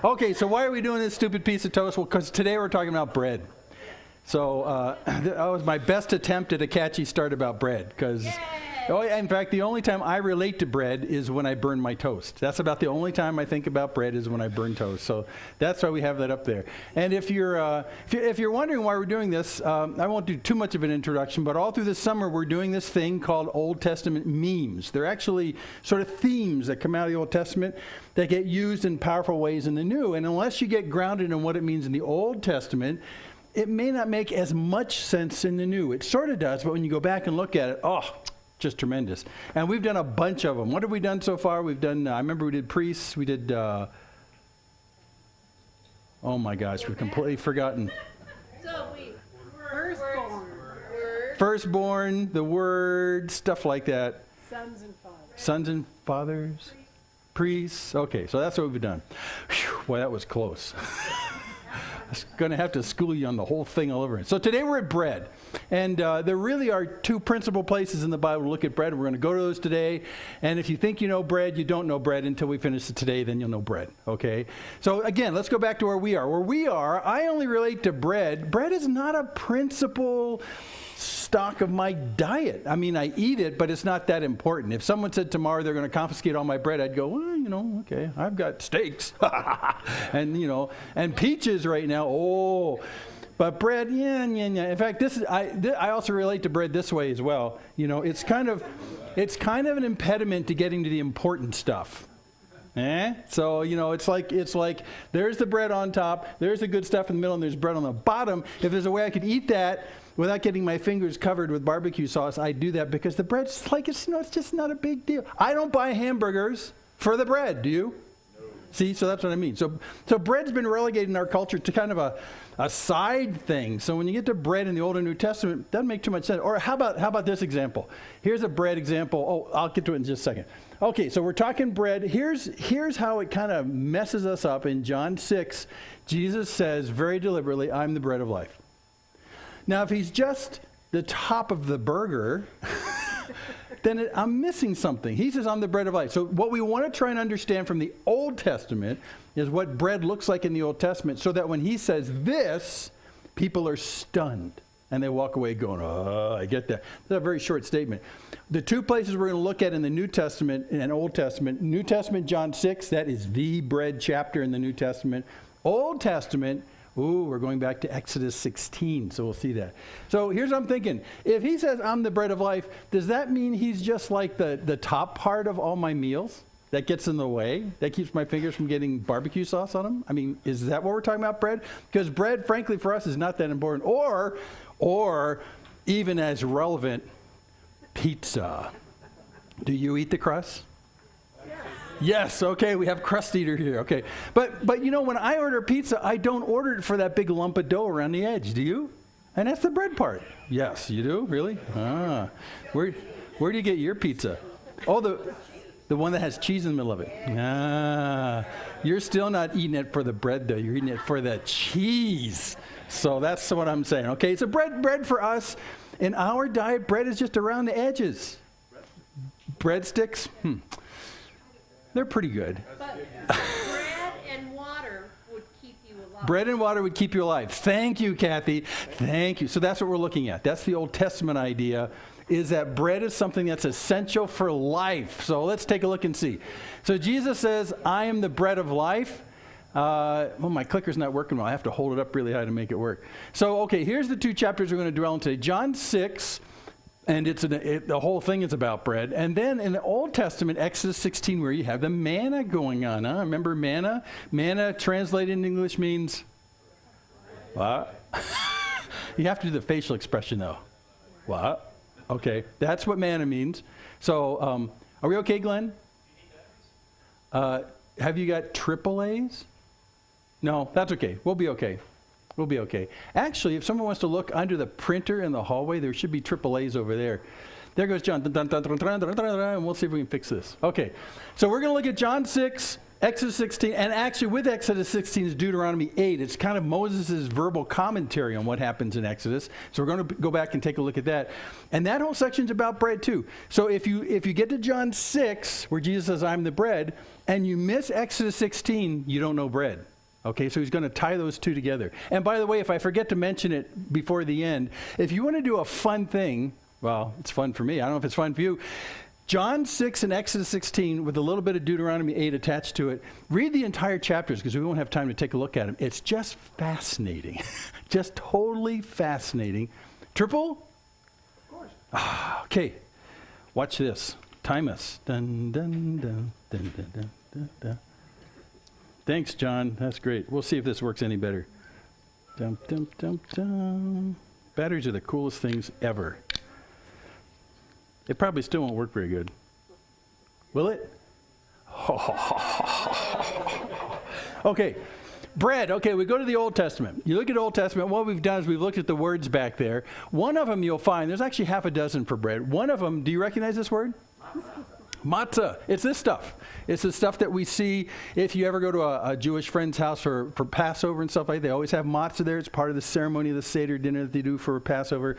Okay, so why are we doing this stupid piece of toast? Well, because today we're talking about bread. So that was my best attempt at a catchy start about bread. Because, in fact, the only time I relate to bread is when I burn my toast. That's about the only time I think about bread is when I burn toast. So that's why we have that up there. And if you're wondering why we're doing this, I won't do too much of an introduction, but all through the summer we're doing this thing called Old Testament memes. They're actually sort of themes that come out of the Old Testament that get used in powerful ways in the New. And unless you get grounded in what it means in the Old Testament, it may not make as much sense in the New. It sort of does, but when you go back and look at it, just tremendous. And we've done a bunch of them. What have we done so far? We've done, I remember we did priests. We did, oh my gosh, we've completely forgotten. So Firstborn, the Word, stuff like that. Sons and fathers. Priests. Okay, so that's what we've done. Whew, boy, that was close. I'm going to have to school you on the whole thing all over again. So today we're at bread. And there really are two principal places in the Bible to look at bread. We're going to go to those today. And if you think you know bread, you don't know bread until we finish it today, then you'll know bread. Okay? So again, let's go back to where we are. Where we are, I only relate to bread. Bread is not a principal stock of my diet. I mean, I eat it, but it's not that important. If someone said tomorrow they're going to confiscate all my bread, I'd go, well, okay, I've got steaks and, and peaches right now. Oh, but bread, yeah. In fact, I also relate to bread this way as well. It's kind of an impediment to getting to the important stuff. So, it's like there's the bread on top, there's the good stuff in the middle, and there's bread on the bottom. If there's a way I could eat that without getting my fingers covered with barbecue sauce, I do that because the bread's it's just not a big deal. I don't buy hamburgers for the bread, do you? No. See, so that's what I mean. So bread's been relegated in our culture to kind of a side thing. So when you get to bread in the Old and New Testament, it doesn't make too much sense. Or how about this example? Here's a bread example. Oh, I'll get to it in just a second. Okay, so we're talking bread. Here's how it kind of messes us up. In John 6, Jesus says very deliberately, I'm the bread of life. Now, if he's just the top of the burger, then I'm missing something. He says, I'm the bread of life. So what we want to try and understand from the Old Testament is what bread looks like in the Old Testament, so that when he says this, people are stunned. And they walk away going, oh, I get that. That's a very short statement. The two places we're going to look at in the New Testament and Old Testament, New Testament, John 6, that is the bread chapter in the New Testament. Old Testament, we're going back to Exodus 16, so we'll see that. So here's what I'm thinking. If he says, I'm the bread of life, does that mean he's just like the top part of all my meals? That gets in the way? That keeps my fingers from getting barbecue sauce on them? I mean, is that what we're talking about, bread? Because bread, frankly, for us is not that important. Or even as relevant, pizza. Do you eat the crust? Yes, okay, we have crust eater here, okay. But when I order pizza, I don't order it for that big lump of dough around the edge, do you? And that's the bread part. Yes, you do? Really? Where do you get your pizza? Oh, the one that has cheese in the middle of it. You're still not eating it for the bread, though. You're eating it for the cheese. So that's what I'm saying, okay? So bread for us, in our diet, bread is just around the edges. Breadsticks? They're pretty good. But bread and water would keep you alive. Bread and water would keep you alive. Thank you, Kathy. Thank you. So that's what we're looking at. That's the Old Testament idea, is that bread is something that's essential for life. So let's take a look and see. So Jesus says, I am the bread of life. My clicker's not working well. I have to hold it up really high to make it work. So, okay, here's the two chapters we're going to dwell on today. John 6. And the whole thing is about bread. And then in the Old Testament, Exodus 16, where you have the manna going on. Remember manna? Manna translated in English means what? You have to do the facial expression, though. What? Okay, that's what manna means. So are we okay, Glenn? Have you got triple A's? No, that's okay. We'll be okay. We'll be okay. Actually, if someone wants to look under the printer in the hallway, there should be triple A's over there. There goes John. And we'll see if we can fix this. Okay. So we're going to look at John 6, Exodus 16, and actually with Exodus 16 is Deuteronomy 8. It's kind of Moses' verbal commentary on what happens in Exodus. So we're going to go back and take a look at that. And that whole section's about bread too. So if you get to John 6, where Jesus says, I'm the bread, and you miss Exodus 16, you don't know bread. Okay, so he's going to tie those two together. And by the way, if I forget to mention it before the end, if you want to do a fun thing, well, it's fun for me. I don't know if it's fun for you. John 6 and Exodus 16 with a little bit of Deuteronomy 8 attached to it. Read the entire chapters because we won't have time to take a look at them. It's just fascinating. Just totally fascinating. Triple? Of course. Okay, watch this. Time us. Dun, dun, dun, dun, dun, dun, dun, dun. Thanks, John. That's great. We'll see if this works any better. Dum, dum, dum, dum. Batteries are the coolest things ever. It probably still won't work very good. Will it? Okay. Bread. Okay, we go to the Old Testament. You look at Old Testament, what we've done is we've looked at the words back there. One of them you'll find, there's actually half a dozen for bread. One of them, do you recognize this word? Matzah. It's this stuff. It's the stuff that we see if you ever go to a Jewish friend's house for Passover and stuff like that. They always have matzah there. It's part of the ceremony of the Seder dinner that they do for Passover.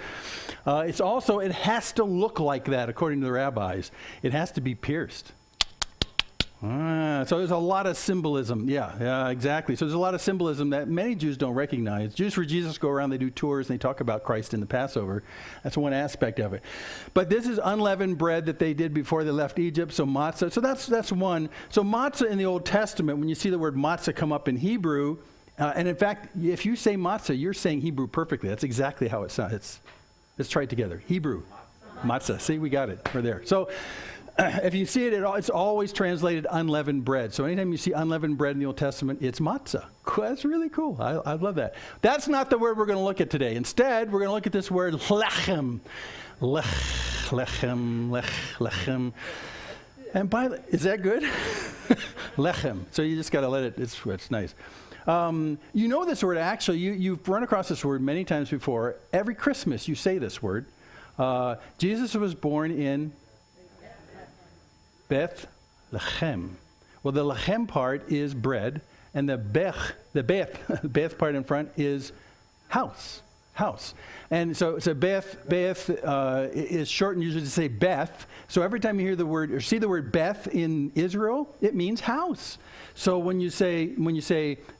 It has to look like that according to the rabbis. It has to be pierced. So there's a lot of symbolism. Yeah, exactly. So there's a lot of symbolism that many Jews don't recognize. Jews for Jesus go around, they do tours, and they talk about Christ in the Passover. That's one aspect of it. But this is unleavened bread that they did before they left Egypt, so matzah. So that's one. So matzah in the Old Testament, when you see the word matzah come up in Hebrew, and in fact, if you say matzah, you're saying Hebrew perfectly. That's exactly how it sounds. Let's try it together. Hebrew. Matzah. See, we got it. We're there. So if you see it at all, it's always translated unleavened bread. So anytime you see unleavened bread in the Old Testament, it's matzah. That's really cool. I love that. That's not the word we're going to look at today. Instead, we're going to look at this word lechem. Lechem. And is that good? Lechem. So you just got to let it, it's nice. You know this word, actually. You've run across this word many times before. Every Christmas you say this word. Jesus was born in Bethlehem. Well, the lechem part is bread, and the beth part in front is house. And so Beth is shortened usually to say Beth. So every time you hear the word or see the word Beth in Israel, it means house. So when you say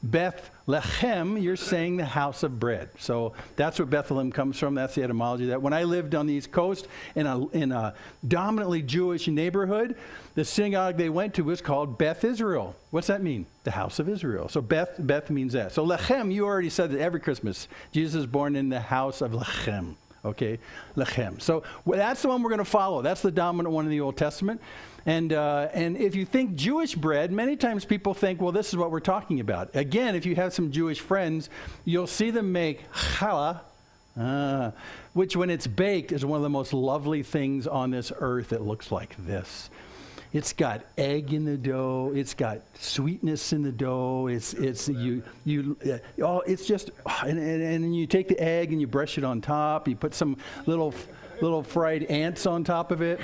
Bethlehem, you're saying the house of bread. So that's where Bethlehem comes from. That's the etymology of that. When I lived on the East Coast in a dominantly Jewish neighborhood, the synagogue they went to was called Beth Israel. What's that mean? The house of Israel. So Beth means that. So Lechem, you already said that every Christmas, Jesus is born in the house of Lechem. Okay, Lechem. So that's the one we're going to follow. That's the dominant one in the Old Testament. And if you think Jewish bread, many times people think, well, this is what we're talking about. Again, if you have some Jewish friends, you'll see them make challah, which when it's baked is one of the most lovely things on this earth. It looks like this. It's got egg in the dough. It's got sweetness in the dough. It's just, and you take the egg and you brush it on top. You put some little fried ants on top of it.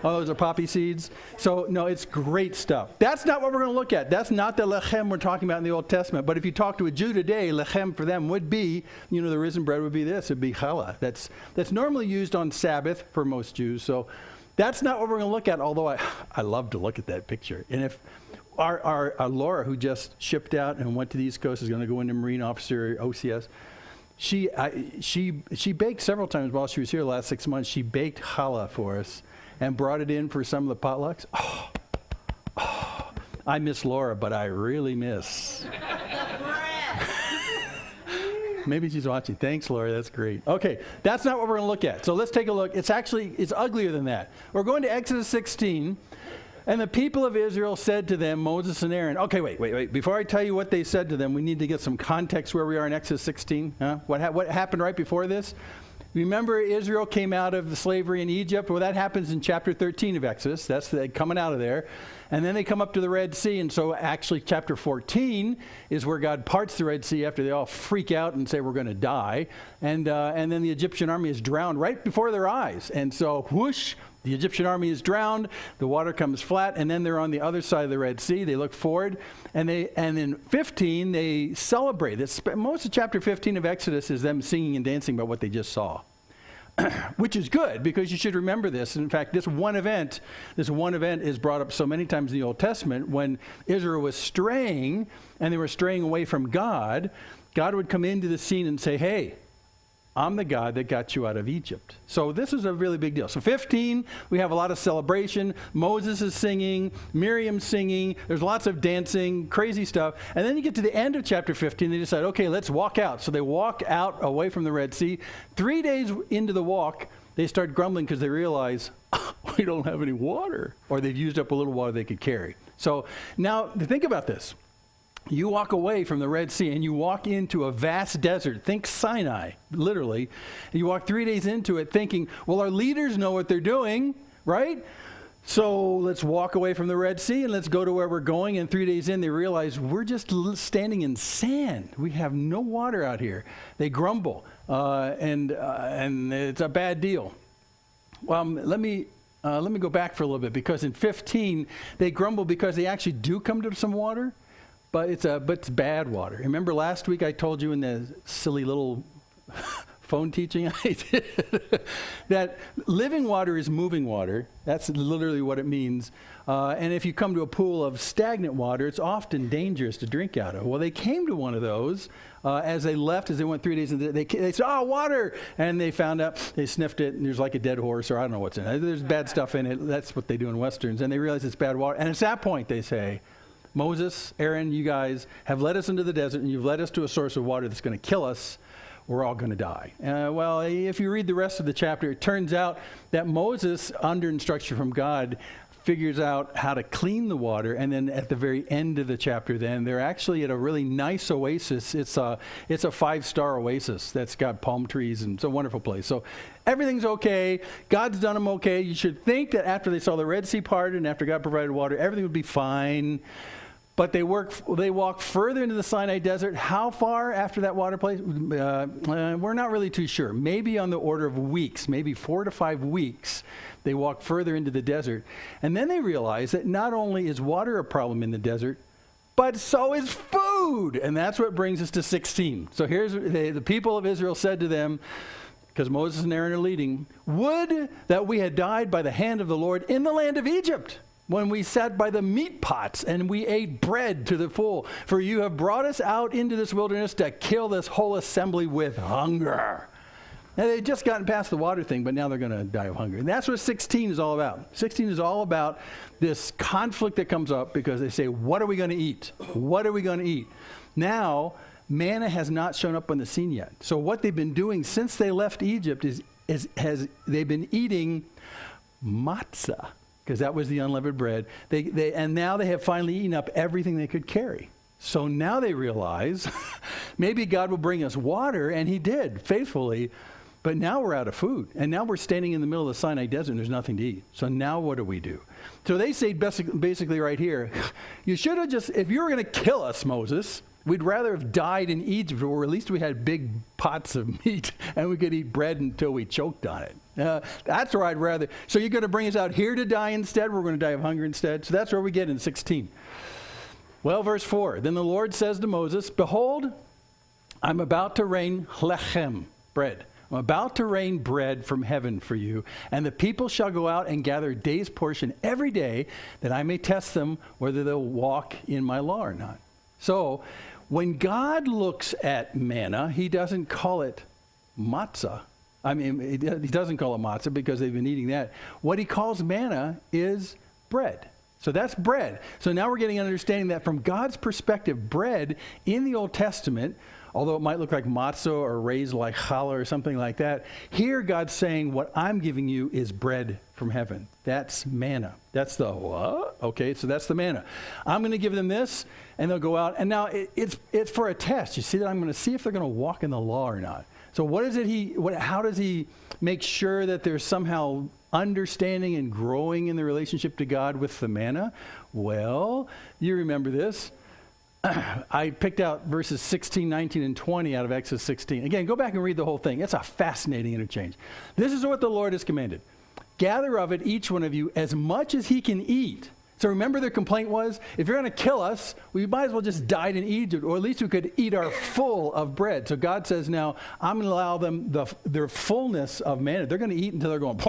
Oh, those are poppy seeds. So, no, it's great stuff. That's not what we're going to look at. That's not the lechem we're talking about in the Old Testament. But if you talk to a Jew today, lechem for them would be, the risen bread would be this. It would be challah. That's normally used on Sabbath for most Jews. So that's not what we're going to look at, although I love to look at that picture. And if our Laura, who just shipped out and went to the East Coast, is going to go into Marine Officer OCS, she baked several times while she was here the last 6 months. She baked challah for us and brought it in for some of the potlucks. I miss Laura, but I really miss. Maybe she's watching. Thanks, Laura. That's great. Okay, that's not what we're going to look at. So let's take a look. It's uglier than that. We're going to Exodus 16. And the people of Israel said to them, Moses and Aaron. Okay, wait. Before I tell you what they said to them, we need to get some context where we are in Exodus 16. What happened right before this? Remember, Israel came out of the slavery in Egypt. Well, that happens in chapter 13 of Exodus. That's coming out of there. And then they come up to the Red Sea. And so actually chapter 14 is where God parts the Red Sea after they all freak out and say, we're going to die. And then the Egyptian army is drowned right before their eyes. And so whoosh, the Egyptian army is drowned. The water comes flat. And then they're on the other side of the Red Sea. They look forward. And in 15, they celebrate. Most of chapter 15 of Exodus is them singing and dancing about what they just saw. which is good because you should remember this. In fact, this one event is brought up so many times in the Old Testament. When Israel was straying and they were straying away from God, God would come into the scene and say, hey, I'm the God that got you out of Egypt. So this is a really big deal. So 15, we have a lot of celebration. Moses is singing, Miriam's singing, there's lots of dancing, crazy stuff. And then you get to the end of chapter 15, they decide, okay, let's walk out. So they walk out away from the Red Sea. 3 days into the walk, they start grumbling because they realize, we don't have any water. Or they've used up a little water they could carry. So now, think about this. You walk away from the Red Sea and you walk into a vast desert. Think Sinai, literally. And you walk 3 days into it thinking, well, our leaders know what they're doing, right? So let's walk away from the Red Sea and let's go to where we're going. And 3 days in, they realize we're just standing in sand. We have no water out here. They grumble, and it's a bad deal. Well, let me go back for a little bit, because in 15, they grumble because they actually do come to some water. But it's bad water. Remember last week I told you in the silly little phone teaching I did that living water is moving water. That's literally what it means. And if you come to a pool of stagnant water, it's often dangerous to drink out of. Well, they came to one of those as they left, as they went 3 days, and they said, oh, water! And they found out, they sniffed it, and there's like a dead horse, or I don't know what's in it. There's bad stuff in it. That's what they do in Westerns. And they realize it's bad water. And it's that point they say, Moses, Aaron, you guys have led us into the desert, and you've led us to a source of water that's going to kill us. We're all going to die. Well, if you read the rest of the chapter, it turns out that Moses, under instruction from God, figures out how to clean the water, and then at the very end of the chapter, then they're actually at a really nice oasis. It's a 5-star oasis that's got palm trees, and it's a wonderful place. So everything's okay. God's done them okay. You should think that after they saw the Red Sea parted and after God provided water, everything would be fine. But they walk further into the Sinai desert. How far after that water place? We're not really too sure. Maybe on the order of weeks, maybe 4 to 5 weeks. They walk further into the desert. And then they realize that not only is water a problem in the desert, but so is food. And that's what brings us to 16. So here's the people of Israel said to them, because Moses and Aaron are leading, would that we had died by the hand of the Lord in the land of Egypt, when we sat by the meat pots and we ate bread to the full. For you have brought us out into this wilderness to kill this whole assembly with hunger. Now, they'd just gotten past the water thing, but now they're going to die of hunger. And that's what 16 is all about. 16 is all about this conflict that comes up because they say, what are we going to eat? What are we going to eat? Now, manna has not shown up on the scene yet. So what they've been doing since they left Egypt is they've been eating matzah, because that was the unleavened bread. And now they have finally eaten up everything they could carry. So now they realize maybe God will bring us water, and he did, faithfully. But now we're out of food. And now we're standing in the middle of the Sinai desert, and there's nothing to eat. So now what do we do? So they say basically right here, you should have just, if you were going to kill us, Moses, we'd rather have died in Egypt, or at least we had big pots of meat, and we could eat bread until we choked on it. That's where I'd rather. So you're going to bring us out here to die instead? We're going to die of hunger instead? So that's where we get in 16. Well, verse 4. Then the Lord says to Moses, behold, I'm about to rain lechem, bread. I'm about to rain bread from heaven for you, and the people shall go out and gather a day's portion every day, that I may test them whether they'll walk in my law or not. So when God looks at manna, he doesn't call it matzah. I mean, he doesn't call it matzah because they've been eating that. What he calls manna is bread. So that's bread. So now we're getting an understanding that from God's perspective, bread in the Old Testament, although it might look like matzah or raised like challah or something like that, here God's saying what I'm giving you is bread from heaven. That's manna. That's the what? Okay, so that's the manna. I'm going to give them this, and they'll go out. And now it's for a test. You see that I'm going to see if they're going to walk in the law or not. So how does he make sure that there's somehow understanding and growing in the relationship to God with the manna? Well, you remember this. I picked out verses 16, 19, and 20 out of Exodus 16. Again, go back and read the whole thing. It's a fascinating interchange. This is what the Lord has commanded. Gather of it, each one of you, as much as he can eat, So remember their complaint was, if you're going to kill us, we might as well just died in Egypt, or at least we could eat our full of bread. So God says now, I'm going to allow them their fullness of manna. They're going to eat until they're going,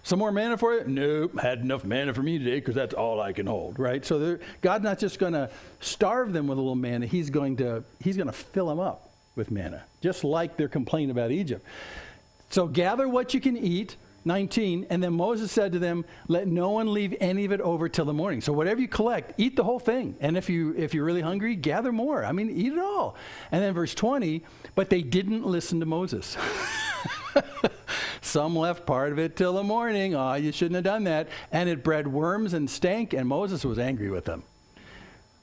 some more manna for you? Nope, had enough manna for me today because that's all I can hold, right? So God's not just going to starve them with a little manna. He's going to fill them up with manna, just like their complaint about Egypt. So gather what you can eat. 19, and then Moses said to them, let no one leave any of it over till the morning. So whatever you collect, eat the whole thing. And if you're really hungry, gather more. I mean, eat it all. And then verse 20, but they didn't listen to Moses. Some left part of it till the morning. Oh, you shouldn't have done that. And it bred worms and stank, and Moses was angry with them.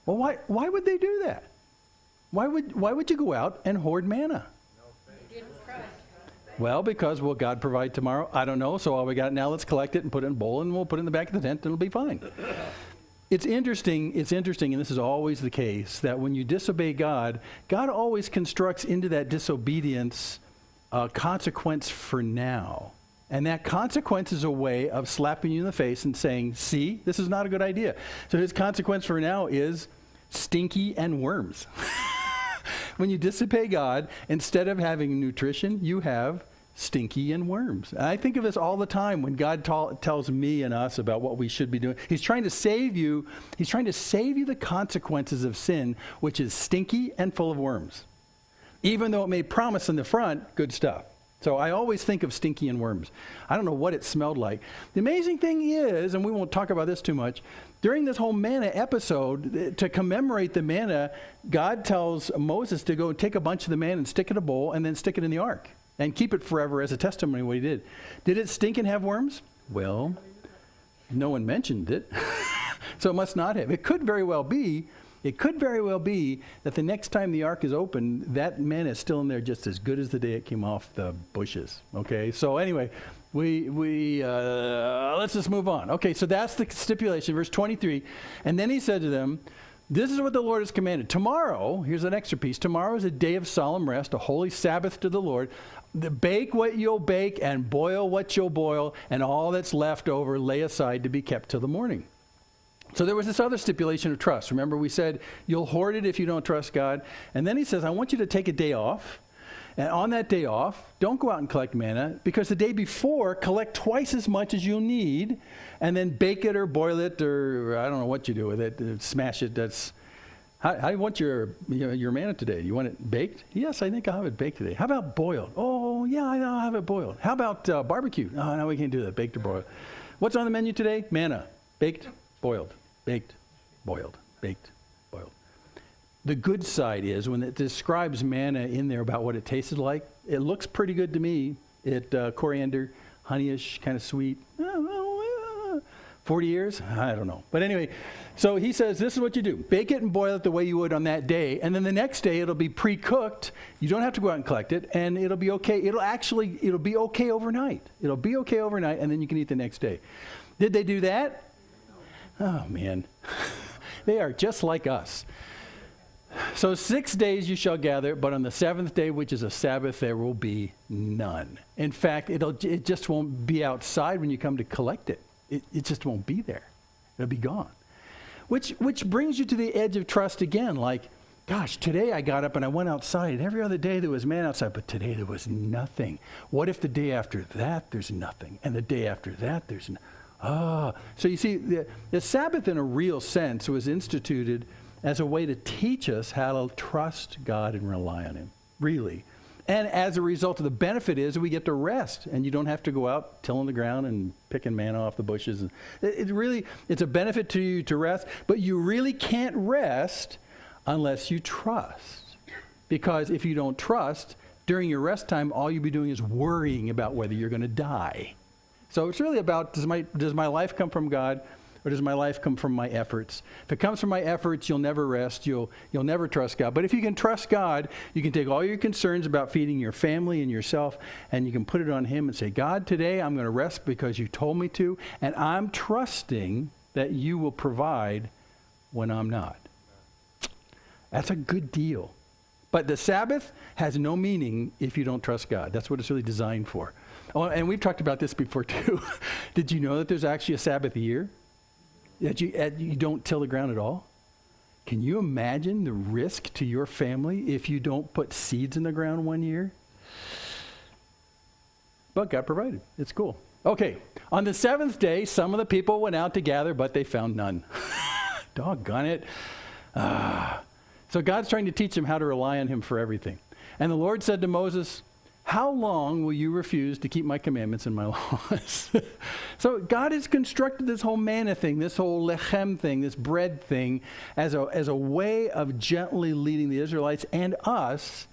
Well, why would they do that? Why would you go out and hoard manna? Well, because will God provide tomorrow? I don't know. So all we got now, let's collect it and put it in a bowl, and we'll put it in the back of the tent, and it'll be fine. It's interesting, and this is always the case, that when you disobey God, God always constructs into that disobedience a consequence for now. And that consequence is a way of slapping you in the face and saying, see, this is not a good idea. So his consequence for now is stinky and worms. When you disobey God, instead of having nutrition, you have stinky and worms. And I think of this all the time when God tells me and us about what we should be doing. He's trying to save you. He's trying to save you the consequences of sin, which is stinky and full of worms. Even though it may promise in the front good stuff. So I always think of stinky and worms. I don't know what it smelled like. The amazing thing is, and we won't talk about this too much, during this whole manna episode, to commemorate the manna, God tells Moses to go take a bunch of the manna and stick it in a bowl and then stick it in the ark and keep it forever as a testimony of what he did. Did it stink and have worms? Well, no one mentioned it, so it must not have. It could very well be that the next time the ark is opened, that manna is still in there just as good as the day it came off the bushes. Okay, so anyway, let's just move on. Okay, so that's the stipulation, verse 23. And then he said to them, this is what the Lord has commanded. Tomorrow, here's an extra piece, tomorrow is a day of solemn rest, a holy Sabbath to the Lord. Bake what you'll bake and boil what you'll boil, and all that's left over lay aside to be kept till the morning. So there was this other stipulation of trust. Remember, we said you'll hoard it if you don't trust God. And then he says, I want you to take a day off. And on that day off, don't go out and collect manna, because the day before, collect twice as much as you'll need, and then bake it or boil it, or I don't know what you do with it, smash it. That's how do you want your manna today? You want it baked? Yes, I think I'll have it baked today. How about boiled? Oh, yeah, I'll have it boiled. How about barbecue? Oh, no, we can't do that, baked or boiled. What's on the menu today? Manna, baked, boiled. Baked, boiled, baked, boiled. The good side is when it describes manna in there about what it tasted like, it looks pretty good to me. Coriander, honeyish, kind of sweet. 40 years? I don't know. But anyway, so he says, this is what you do. Bake it and boil it the way you would on that day. And then the next day, it'll be pre-cooked. You don't have to go out and collect it. And it'll be okay. It'll be okay overnight. It'll be okay overnight, and then you can eat the next day. Did they do that? Oh, man. They are just like us. So 6 days you shall gather, but on the seventh day, which is a Sabbath, there will be none. In fact, it just won't be outside when you come to collect it. It just won't be there. It'll be gone. Which brings you to the edge of trust again. Like, gosh, today I got up and I went outside, and every other day there was man outside, but today there was nothing. What if the day after that there's nothing, and the day after that there's nothing? So you see, the Sabbath in a real sense was instituted as a way to teach us how to trust God and rely on him, really. And as a result of the benefit is we get to rest, and you don't have to go out tilling the ground and picking manna off the bushes. It's a benefit to you to rest, but you really can't rest unless you trust. Because if you don't trust, during your rest time, all you'll be doing is worrying about whether you're going to die. So it's really about, does my life come from God, or does my life come from my efforts? If it comes from my efforts, you'll never rest. You'll never trust God. But if you can trust God, you can take all your concerns about feeding your family and yourself, and you can put it on him and say, God, today I'm going to rest because you told me to, and I'm trusting that you will provide when I'm not. That's a good deal. But the Sabbath has no meaning if you don't trust God. That's what it's really designed for. Oh, and we've talked about this before too. Did you know that there's actually a Sabbath year? that you don't till the ground at all? Can you imagine the risk to your family if you don't put seeds in the ground one year? But God provided. It's cool. Okay, on the seventh day, some of the people went out to gather, but they found none. Doggone it. So God's trying to teach them how to rely on him for everything. And the Lord said to Moses, how long will you refuse to keep my commandments and my laws? So God has constructed this whole manna thing, this whole lechem thing, this bread thing, as a way of gently leading the Israelites and us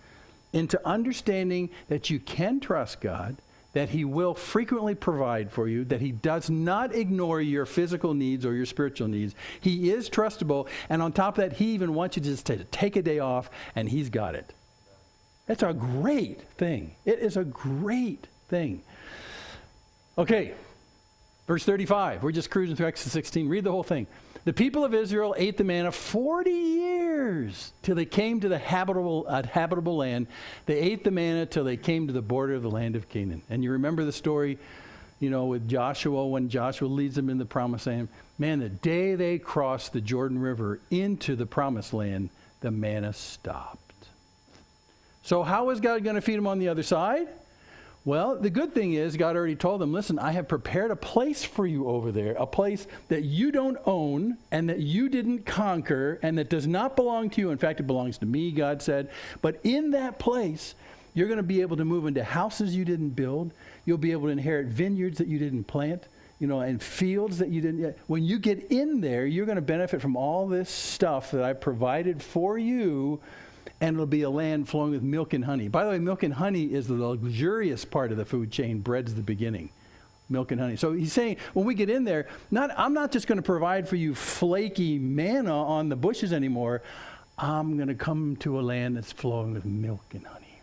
into understanding that you can trust God, that he will frequently provide for you, that he does not ignore your physical needs or your spiritual needs. He is trustable, and on top of that, he even wants you just to take a day off, and he's got it. That's a great thing. It is a great thing. Okay, verse 35. We're just cruising through Exodus 16. Read the whole thing. The people of Israel ate the manna 40 years till they came to the habitable land. They ate the manna till they came to the border of the land of Canaan. And you remember the story, with Joshua, when Joshua leads them in the promised land. Man, the day they crossed the Jordan River into the promised land, the manna stopped. So how is God going to feed them on the other side? Well, the good thing is God already told them, listen, I have prepared a place for you over there, a place that you don't own and that you didn't conquer and that does not belong to you. In fact, it belongs to me, God said. But in that place, you're going to be able to move into houses you didn't build. You'll be able to inherit vineyards that you didn't plant, and fields that you didn't. When you get in there, you're going to benefit from all this stuff that I provided for you. And it'll be a land flowing with milk and honey. By the way, milk and honey is the luxurious part of the food chain. Bread's the beginning. Milk and honey. So he's saying, when we get in there, I'm not just going to provide for you flaky manna on the bushes anymore. I'm going to come to a land that's flowing with milk and honey.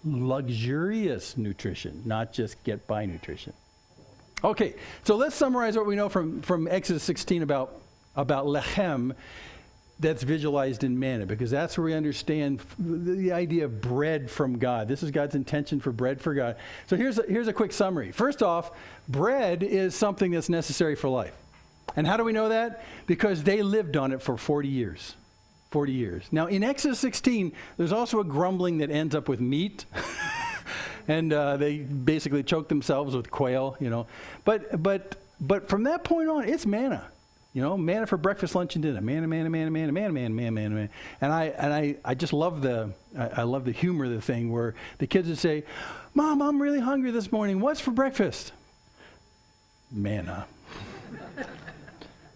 Luxurious nutrition, not just get-by nutrition. Okay, so let's summarize what we know from Exodus 16 about lechem. That's visualized in manna, because that's where we understand the idea of bread from God. This is God's intention for bread for God. So here's a quick summary. First off, bread is something that's necessary for life. And how do we know that? Because they lived on it for 40 years. 40 years. Now, in Exodus 16, there's also a grumbling that ends up with meat. And they basically choke themselves with quail, But from that point on, it's manna. Manna for breakfast, lunch, and dinner. Manna. And I just love I love the humor of the thing where the kids would say, Mom, I'm really hungry this morning. What's for breakfast? Manna.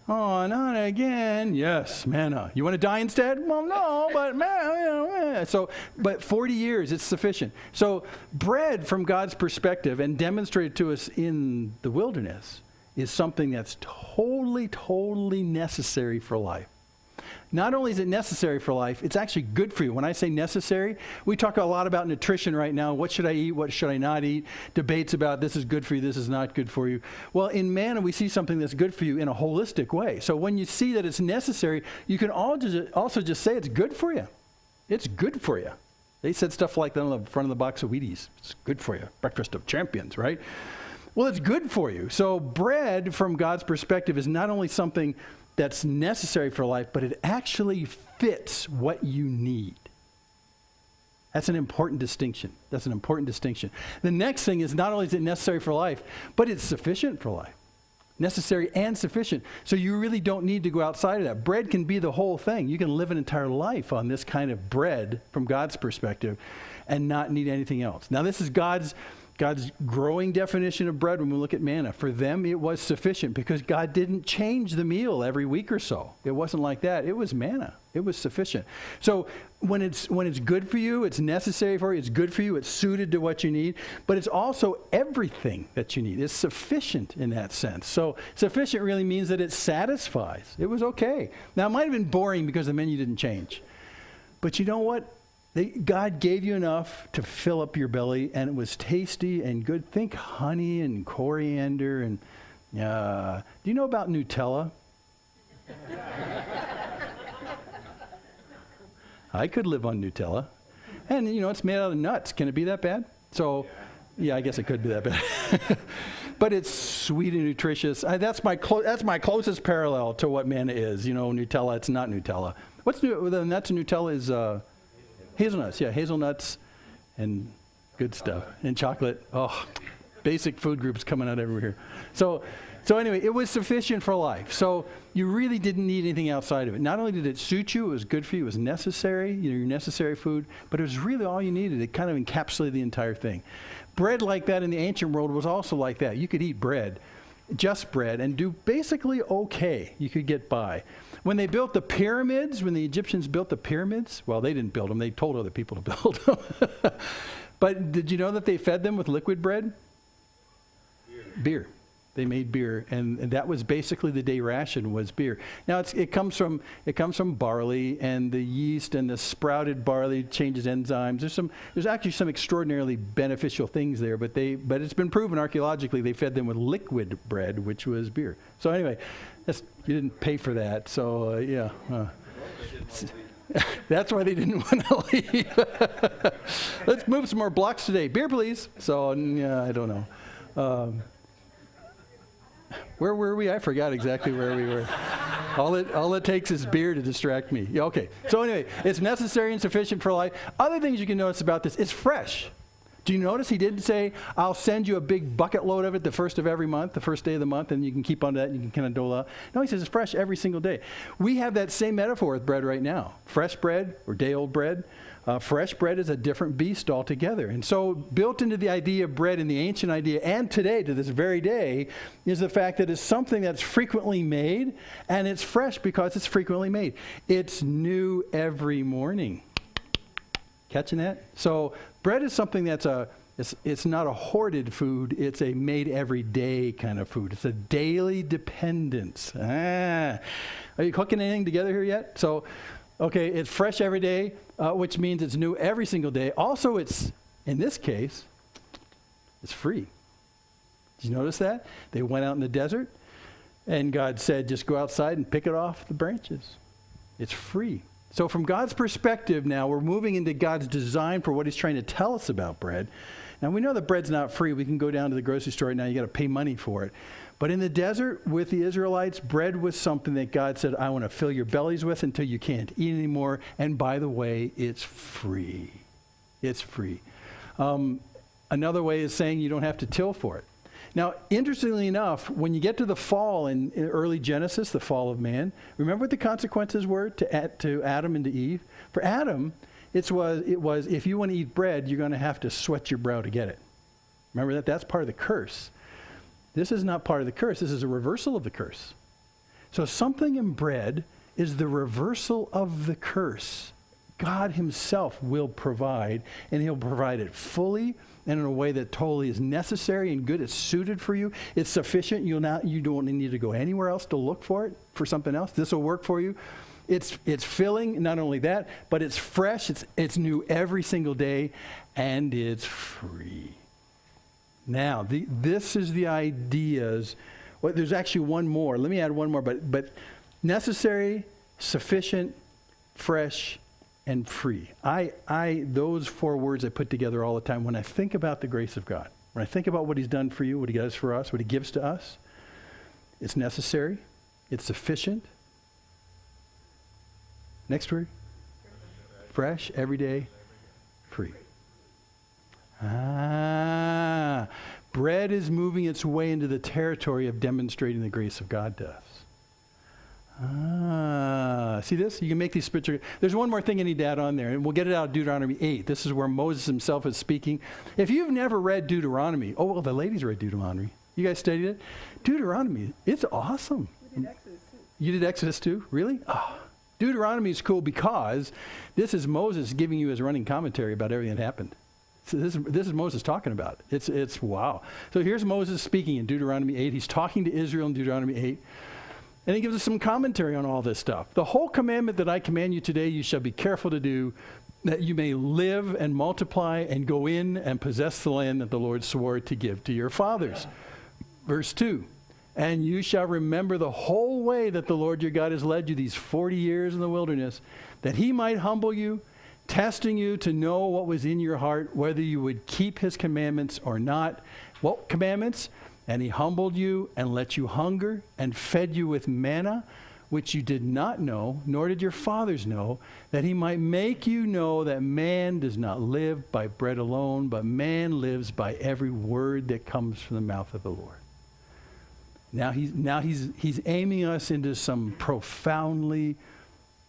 Oh, not again. Yes, manna. You want to die instead? Well, no, but manna. But 40 years, it's sufficient. So bread from God's perspective and demonstrated to us in the wilderness is something that's totally necessary for life. Not only is it necessary for life, it's actually good for you. When I say necessary, we talk a lot about nutrition right now. What should I eat? What should I not eat? Debates about this is good for you, this is not good for you. Well, in manna, we see something that's good for you in a holistic way. So when you see that it's necessary, you can also just say it's good for you. It's good for you. They said stuff like that on the front of the box of Wheaties. It's good for you. Breakfast of champions, right? Well, it's good for you. So bread, from God's perspective, is not only something that's necessary for life, but it actually fits what you need. That's an important distinction. The next thing is not only is it necessary for life, but it's sufficient for life. Necessary and sufficient. So you really don't need to go outside of that. Bread can be the whole thing. You can live an entire life on this kind of bread from God's perspective and not need anything else. Now, this is God's growing definition of bread when we look at manna. For them, it was sufficient because God didn't change the meal every week or so. It wasn't like that. It was manna. It was sufficient. So when it's good for you, it's necessary for you, it's good for you, it's suited to what you need, but it's also everything that you need. It's sufficient in that sense. So sufficient really means that it satisfies. It was okay. Now, it might have been boring because the menu didn't change. But you know what? God gave you enough to fill up your belly, and it was tasty and good. Think honey and coriander. And do you know about Nutella? I could live on Nutella. And, it's made out of nuts. Can it be that bad? So, yeah, I guess it could be that bad. but it's sweet and nutritious. That's my closest parallel to what manna is. You know, Nutella. It's not Nutella. What's the nuts in Nutella is hazelnuts. Yeah, hazelnuts and good stuff and chocolate. Oh, basic food groups coming out everywhere. So anyway, it was sufficient for life. So you really didn't need anything outside of it. Not only did it suit you, it was good for you, it was necessary, you know, your necessary food, but it was really all you needed. It kind of encapsulated the entire thing. Bread like that in the ancient world was also like that. You could eat bread, just bread, and do basically okay. You could get by. When they built the pyramids, when the Egyptians built the pyramids, well, they didn't build them. They told other people to build them. But did you know that they fed them with liquid bread? Beer. They made beer, and that was basically the day ration was beer. Now it comes from barley, and the yeast and the sprouted barley changes enzymes. There's actually some extraordinarily beneficial things there, but it's been proven archaeologically they fed them with liquid bread, which was beer. So anyway, you didn't pay for that. So yeah. That's why they didn't want to leave. Let's move some more blocks today. Beer, please. So yeah, I don't know. Where were we? I forgot exactly where we were. All it takes is beer to distract me. Yeah, okay. So anyway, it's necessary and sufficient for life. Other things you can notice about this, it's fresh. Do you notice he didn't say, I'll send you a big bucket load of it the first of every month, the first day of the month, and you can keep on that and you can kind of dole out. No, he says it's fresh every single day. We have that same metaphor with bread right now. Fresh bread or day-old bread. Fresh bread is a different beast altogether. And so built into the idea of bread in the ancient idea and today, to this very day, is the fact that it's something that's frequently made, and it's fresh because it's frequently made. It's new every morning. Catching that? So bread is something that's it's not a hoarded food. It's a made every day kind of food. It's a daily dependence. Are you cooking anything together here yet? So, okay, it's fresh every day, which means it's new every single day. Also, it's, in this case, it's free. Did you notice that? They went out in the desert, and God said, just go outside and pick it off the branches. It's free. So from God's perspective now, we're moving into God's design for what he's trying to tell us about bread. Now, we know that bread's not free. We can go down to the grocery store right now. You got to pay money for it. But in the desert with the Israelites, bread was something that God said, I want to fill your bellies with until you can't eat anymore. And by the way, it's free. It's free. Another way is saying you don't have to till for it. Now, interestingly enough, when you get to the fall in early Genesis, the fall of man, remember what the consequences were to Adam and to Eve? For Adam, it was if you want to eat bread, you're going to have to sweat your brow to get it. Remember that? That's part of the curse. This is not part of the curse. This is a reversal of the curse. So something in bread is the reversal of the curse. God himself will provide, and he'll provide it fully and in a way that totally is necessary and good. It's suited for you. It's sufficient. You don't need to go anywhere else to look for it, for something else. This will work for you. It's filling, not only that, but it's fresh. It's new every single day, and it's free. Now, this is the ideas. Well, there's actually one more. Let me add one more, but necessary, sufficient, fresh, and free. Those four words I put together all the time when I think about the grace of God. When I think about what he's done for you, what he does for us, what he gives to us, it's necessary, it's sufficient. Next word? Fresh, everyday, free. Bread is moving its way into the territory of demonstrating the grace of God to us. See this? You can make these spiritual. There's one more thing I need to add on there, and we'll get it out of Deuteronomy 8. This is where Moses himself is speaking. If you've never read Deuteronomy, well, the ladies read Deuteronomy. You guys studied it? Deuteronomy, it's awesome. We did Exodus too. You did Exodus too? Really? Oh. Deuteronomy is cool because this is Moses giving you his running commentary about everything that happened. So this is Moses talking about it. It's wow. So here's Moses speaking in Deuteronomy 8. He's talking to Israel in Deuteronomy 8. And he gives us some commentary on all this stuff. The whole commandment that I command you today, you shall be careful to do, that you may live and multiply and go in and possess the land that the Lord swore to give to your fathers. Verse 2, and you shall remember the whole way that the Lord your God has led you these 40 years in the wilderness, that he might humble you, testing you to know what was in your heart, whether you would keep his commandments or not. What commandments? And he humbled you and let you hunger and fed you with manna, which you did not know, nor did your fathers know, that he might make you know that man does not live by bread alone, but man lives by every word that comes from the mouth of the Lord. Now he's aiming us into some profoundly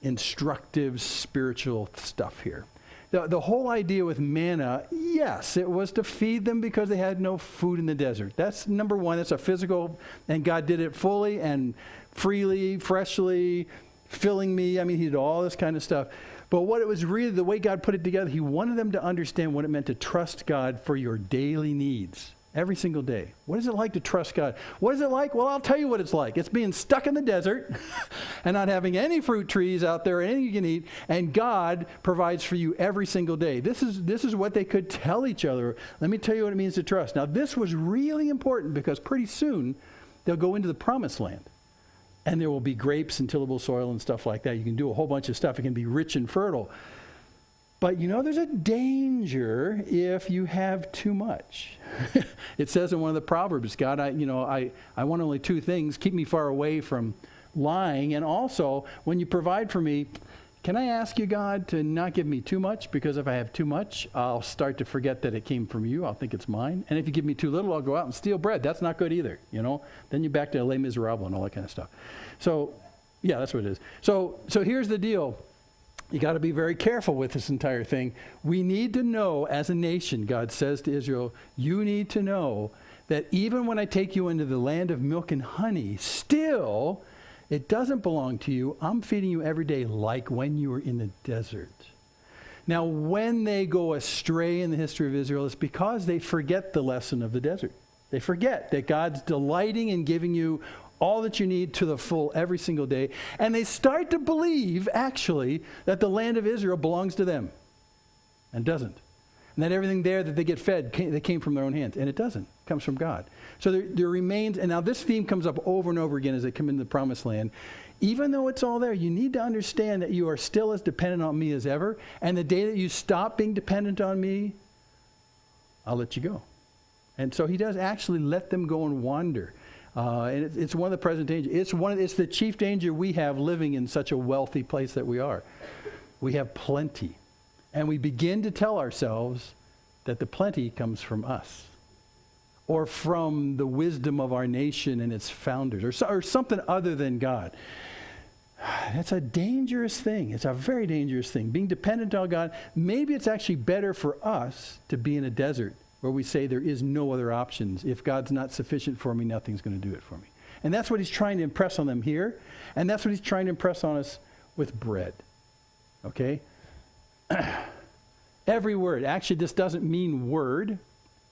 instructive spiritual stuff here. The whole idea with manna, yes, it was to feed them because they had no food in the desert. That's number one. It's a physical, and God did it fully and freely, freshly, filling me. I mean, he did all this kind of stuff. But what it was really, the way God put it together, he wanted them to understand what it meant to trust God for your daily needs. Every single day. What is it like to trust God? What is it like? Well, I'll tell you what it's like. It's being stuck in the desert and not having any fruit trees out there, anything you can eat, and God provides for you every single day. This is what they could tell each other. Let me tell you what it means to trust. Now, this was really important because pretty soon they'll go into the promised land. And there will be grapes and tillable soil and stuff like that. You can do a whole bunch of stuff. It can be rich and fertile. But there's a danger if you have too much. It says in one of the Proverbs, God, I want only two things. Keep me far away from lying. And also, when you provide for me, can I ask you, God, to not give me too much? Because if I have too much, I'll start to forget that it came from you. I'll think it's mine. And if you give me too little, I'll go out and steal bread. That's not good either, Then you're back to Les Miserables and all that kind of stuff. So, yeah, that's what it is. So here's the deal. You got to be very careful with this entire thing. We need to know as a nation, God says to Israel, you need to know that even when I take you into the land of milk and honey, still it doesn't belong to you. I'm feeding you every day like when you were in the desert. Now, when they go astray in the history of Israel, it's because they forget the lesson of the desert. They forget that God's delighting in giving you all that you need to the full every single day. And they start to believe, actually, that the land of Israel belongs to them. And doesn't. And that everything there that they get fed, they came from their own hands. And it doesn't. It comes from God. So there remains, and now this theme comes up over and over again as they come into the promised land. Even though it's all there, you need to understand that you are still as dependent on me as ever. And the day that you stop being dependent on me, I'll let you go. And so he does actually let them go and wander. And it's one of the present dangers. It's the chief danger we have living in such a wealthy place that we are. We have plenty. And we begin to tell ourselves that the plenty comes from us. Or from the wisdom of our nation and its founders. Or something other than God. It's a dangerous thing. It's a very dangerous thing. Being dependent on God. Maybe it's actually better for us to be in a desert where we say there is no other options. If God's not sufficient for me, nothing's going to do it for me. And that's what he's trying to impress on them here. And that's what he's trying to impress on us with bread. Okay? Every word. Actually, this doesn't mean word.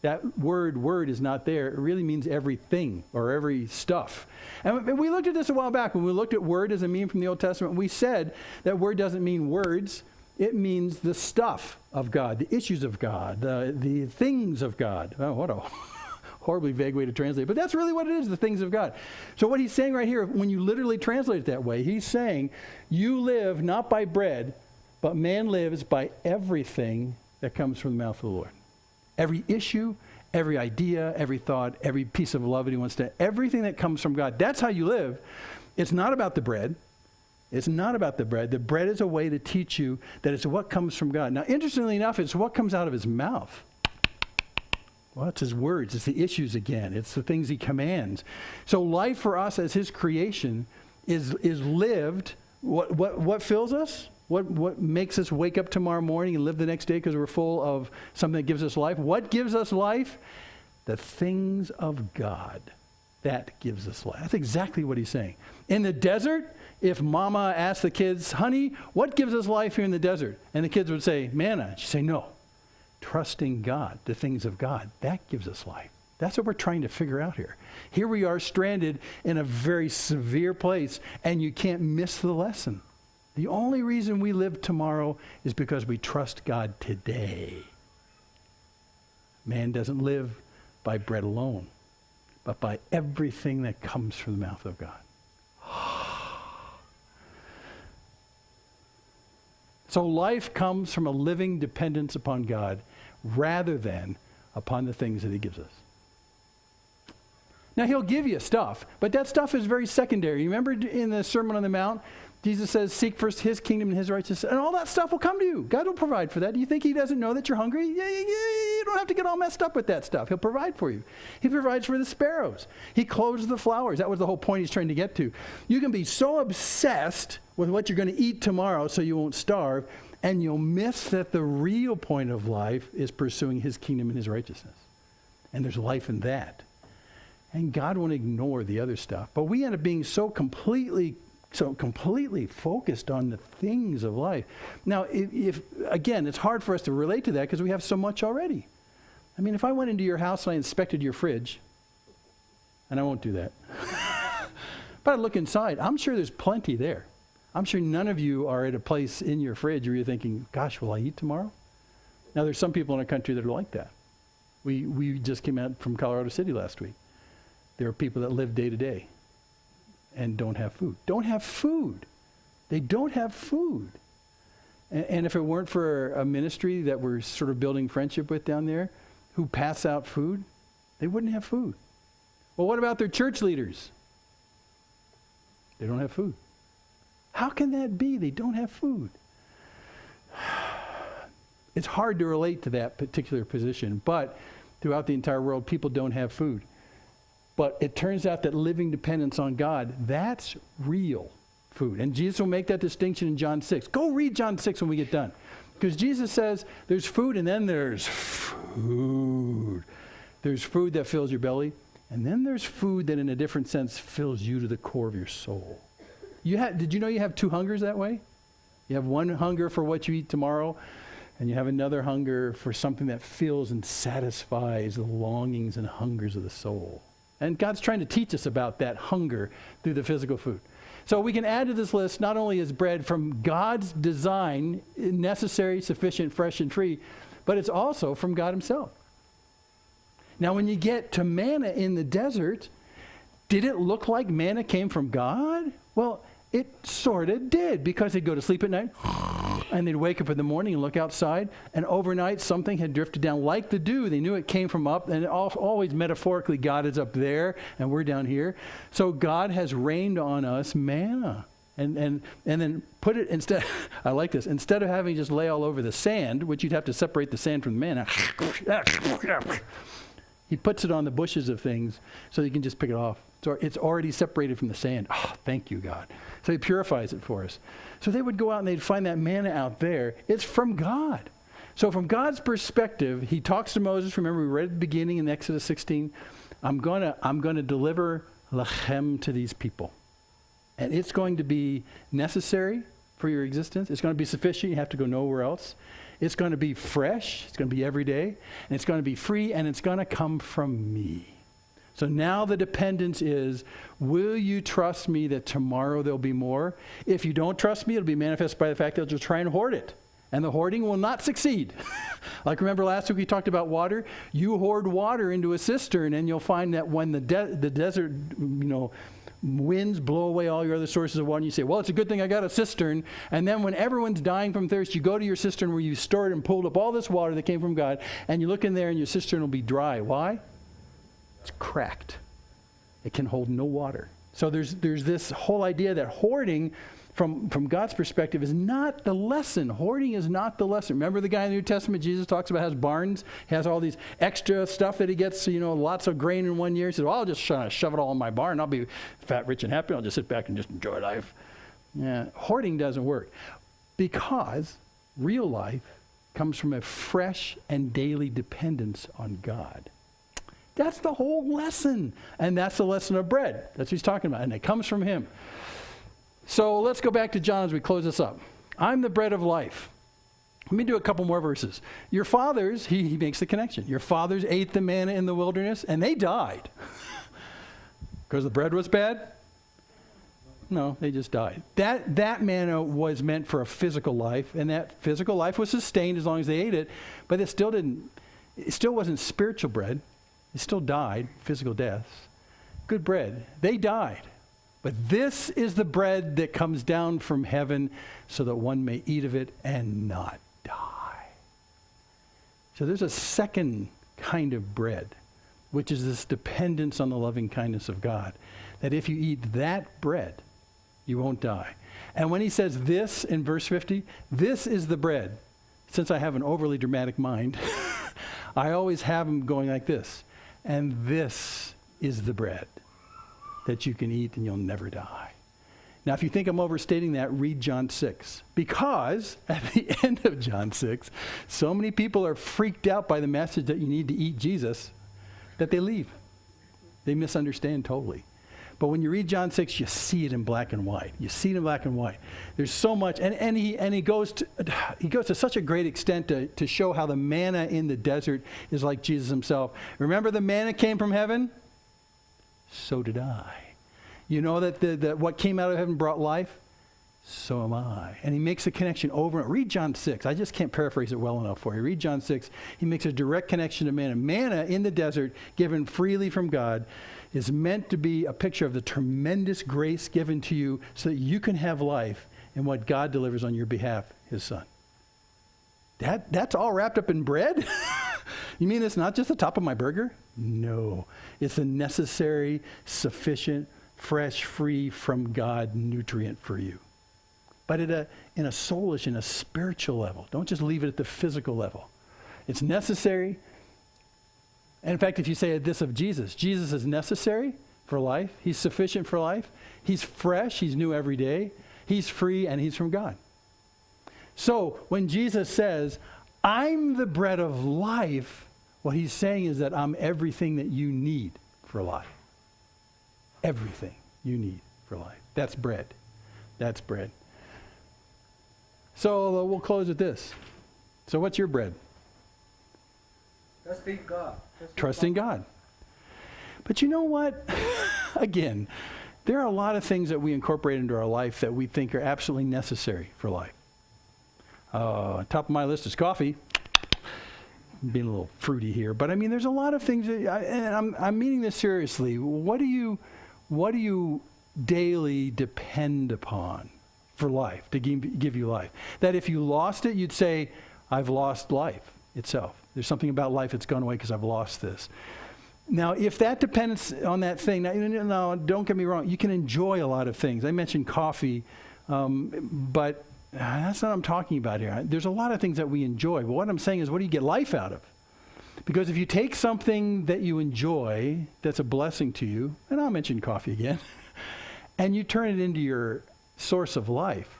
That word is not there. It really means everything or every stuff. And we looked at this a while back. When we looked at word as a mean from the Old Testament, we said that word doesn't mean words. It means the stuff of God, the issues of God, the things of God. Oh, what a horribly vague way to translate. But that's really what it is, the things of God. So what he's saying right here, when you literally translate it that way, he's saying, you live not by bread, but man lives by everything that comes from the mouth of the Lord. Every issue, every idea, every thought, every piece of love that he wants to, everything that comes from God. That's how you live. It's not about the bread. It's not about the bread. The bread is a way to teach you that it's what comes from God. Now, interestingly enough, it's what comes out of his mouth. Well, it's his words. It's the issues again. It's the things he commands. So life for us as his creation is lived. What fills us? What makes us wake up tomorrow morning and live the next day because we're full of something that gives us life? What gives us life? The things of God. That gives us life. That's exactly what he's saying. In the desert, if mama asked the kids, honey, what gives us life here in the desert? And the kids would say, manna. She'd say, no. Trusting God, the things of God, that gives us life. That's what we're trying to figure out here. Here we are stranded in a very severe place, and you can't miss the lesson. The only reason we live tomorrow is because we trust God today. Man doesn't live by bread alone, but by everything that comes from the mouth of God. So life comes from a living dependence upon God rather than upon the things that he gives us. Now, he'll give you stuff, but that stuff is very secondary. You remember in the Sermon on the Mount, Jesus says, seek first his kingdom and his righteousness, and all that stuff will come to you. God will provide for that. Do you think he doesn't know that you're hungry? Yeah, you don't have to get all messed up with that stuff. He'll provide for you. He provides for the sparrows. He clothes the flowers. That was the whole point he's trying to get to. You can be so obsessed with what you're going to eat tomorrow so you won't starve, and you'll miss that the real point of life is pursuing his kingdom and his righteousness. And there's life in that. And God won't ignore the other stuff. But we end up being so completely focused on the things of life. Now, if again, it's hard for us to relate to that because we have so much already. I mean, if I went into your house and I inspected your fridge, and I won't do that, but I look inside, I'm sure there's plenty there. I'm sure none of you are at a place in your fridge where you're thinking, gosh, will I eat tomorrow? Now, there's some people in our country that are like that. We just came out from Colorado City last week. There are people that live day to day and don't have food. Don't have food. They don't have food. And if it weren't for a ministry that we're sort of building friendship with down there, who pass out food, they wouldn't have food. Well, what about their church leaders? They don't have food. How can that be? They don't have food. It's hard to relate to that particular position, but throughout the entire world, people don't have food. But it turns out that living dependence on God, that's real food. And Jesus will make that distinction in John 6. Go read John 6 when we get done. Because Jesus says there's food and then there's food. There's food that fills your belly. And then there's food that in a different sense fills you to the core of your soul. Did you know you have two hungers that way? You have one hunger for what you eat tomorrow, and you have another hunger for something that fills and satisfies the longings and hungers of the soul. And God's trying to teach us about that hunger through the physical food. So we can add to this list not only is bread from God's design, necessary, sufficient, fresh, and free, but it's also from God himself. Now when you get to manna in the desert, did it look like manna came from God? Well, it sort of did, because they'd go to sleep at night, and they'd wake up in the morning and look outside, and overnight something had drifted down like the dew. They knew it came from up, and always metaphorically God is up there, and we're down here. So God has rained on us manna. And then put it instead, I like this, instead of having just lay all over the sand, which you'd have to separate the sand from the manna, he puts it on the bushes of things so you can just pick it off. So it's already separated from the sand. Oh, thank you, God. So he purifies it for us. So they would go out and they'd find that manna out there. It's from God. So from God's perspective, he talks to Moses. Remember, we read at the beginning in Exodus 16, I'm gonna deliver lechem to these people. And it's going to be necessary for your existence. It's going to be sufficient. You have to go nowhere else. It's going to be fresh. It's going to be every day. And it's going to be free, and it's going to come from me. So now the dependence is, will you trust me that tomorrow there'll be more? If you don't trust me, it'll be manifest by the fact that you'll try and hoard it. And the hoarding will not succeed. Like remember last week we talked about water? You hoard water into a cistern, and you'll find that when the desert, winds blow away all your other sources of water, and you say, well, it's a good thing I got a cistern. And then when everyone's dying from thirst, you go to your cistern where you stored and pulled up all this water that came from God, and you look in there and your cistern will be dry. Why? It's cracked. It can hold no water. So there's this whole idea that hoarding from God's perspective is not the lesson. Hoarding is not the lesson. Remember the guy in the New Testament Jesus talks about has barns, has all these extra stuff that he gets, lots of grain in one year. He says, well, I'll just shove it all in my barn. I'll be fat, rich, and happy. I'll just sit back and just enjoy life. Yeah, hoarding doesn't work because real life comes from a fresh and daily dependence on God. That's the whole lesson. And that's the lesson of bread. That's what he's talking about. And it comes from him. So let's go back to John as we close this up. I'm the bread of life. Let me do a couple more verses. Your fathers, he makes the connection. Your fathers ate the manna in the wilderness and they died. Because the bread was bad? No, they just died. That manna was meant for a physical life, and that physical life was sustained as long as they ate it, but it still wasn't spiritual bread. It still died, physical deaths. Good bread. They died. But this is the bread that comes down from heaven so that one may eat of it and not die. So there's a second kind of bread, which is this dependence on the loving kindness of God, that if you eat that bread, you won't die. And when he says this in verse 50, this is the bread. Since I have an overly dramatic mind, I always have them going like this. And this is the bread that you can eat and you'll never die. Now, if you think I'm overstating that, read John 6. Because at the end of John 6, so many people are freaked out by the message that you need to eat Jesus that they leave. They misunderstand totally. But when you read John 6, you see it in black and white. You see it in black and white. There's so much, and he goes to such a great extent to show how the manna in the desert is like Jesus himself. Remember the manna came from heaven? So did I. You know that what came out of heaven brought life? So am I. And he makes a connection over and read John 6. I just can't paraphrase it well enough for you. Read John 6. He makes a direct connection to manna. Manna in the desert, given freely from God, is meant to be a picture of the tremendous grace given to you so that you can have life in what God delivers on your behalf, his son. That's all wrapped up in bread? You mean it's not just the top of my burger? No. It's a necessary, sufficient, fresh, free from God nutrient for you. But in a soulish, in a spiritual level. Don't just leave it at the physical level. It's necessary. And in fact, if you say this of Jesus, Jesus is necessary for life. He's sufficient for life. He's fresh. He's new every day. He's free, and he's from God. So when Jesus says, I'm the bread of life, what he's saying is that I'm everything that you need for life. Everything you need for life. That's bread. That's bread. So we'll close with this. So what's your bread? Trusting God. Trusting God. But you know what? Again, there are a lot of things that we incorporate into our life that we think are absolutely necessary for life. Top of my list is coffee. I'm being a little fruity here, but I mean, there's a lot of things, and I'm meaning this seriously. What do you daily depend upon for life, to give you life? That if you lost it, you'd say, I've lost life itself. There's something about life that's gone away because I've lost this. Now, if that depends on that thing, now, don't get me wrong, you can enjoy a lot of things. I mentioned coffee, but that's not what I'm talking about here. There's a lot of things that we enjoy, but what I'm saying is, what do you get life out of? Because if you take something that you enjoy, that's a blessing to you, and I'll mention coffee again, and you turn it into your source of life,